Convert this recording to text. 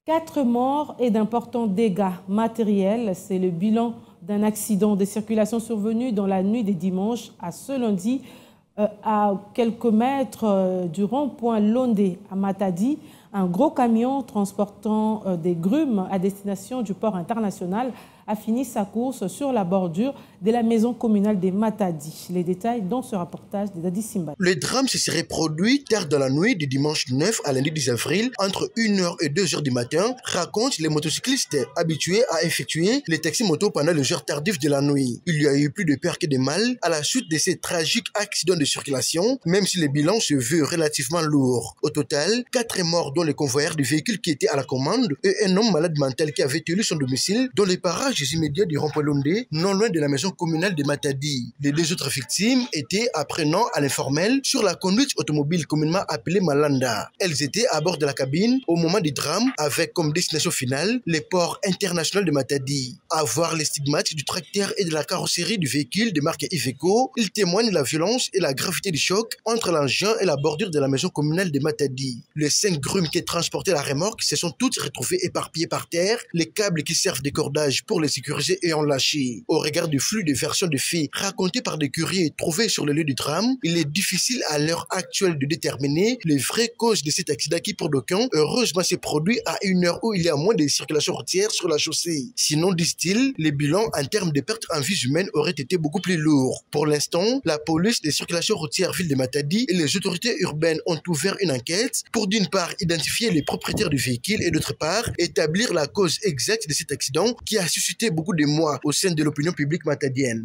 4 morts et d'importants dégâts matériels. C'est le bilan d'un accident de circulation survenu dans la nuit des dimanches à ce lundi à quelques mètres du rond-point Londé à Matadi. Un gros camion transportant des grumes à destination du port international a fini sa course sur la bordure de la maison communale des Matadi. Les détails dans ce reportage de Dadi Simba. Le drame se serait produit tard dans la nuit du dimanche 9 à lundi 10 avril, entre 1h et 2h du matin, racontent les motocyclistes habitués à effectuer les taxis-motos pendant les heures tardives de la nuit. Il y a eu plus de peur que de mal à la suite de ces tragiques accidents de circulation, même si le bilan se veut relativement lourd. Au total, 4 morts dont les convoyeurs du véhicule qui étaient à la commande et un homme malade mental qui avait tenu son domicile dans les parages immédiats du rond-point Londé, non loin de la maison communale de Matadi. Les 2 autres victimes étaient apprenant à l'informel sur la conduite automobile communément appelée Malanda. Elles étaient à bord de la cabine au moment du drame avec comme destination finale les ports internationaux de Matadi. À voir les stigmates du tracteur et de la carrosserie du véhicule de marque Iveco, ils témoignent de la violence et la gravité du choc entre l'engin et la bordure de la maison communale de Matadi. Les 5 grumes qui transportaient la remorque se sont toutes retrouvées éparpillées par terre, les câbles qui servent de cordage pour les sécurisés ayant lâché. Au regard du flux de versions de faits racontées par des courriers trouvés sur le lieu du drame, il est difficile à l'heure actuelle de déterminer les vraies causes de cet accident qui, pour d'aucuns, heureusement s'est produit à une heure où il y a moins de circulation routière sur la chaussée. Sinon, disent-ils, les bilans en termes de pertes en vies humaines auraient été beaucoup plus lourds. Pour l'instant, la police des circulations routières ville de Matadi et les autorités urbaines ont ouvert une enquête pour d'une part identifier les propriétaires du véhicule et d'autre part établir la cause exacte de cet accident qui a suscité beaucoup d'émoi au sein de l'opinion publique matadienne.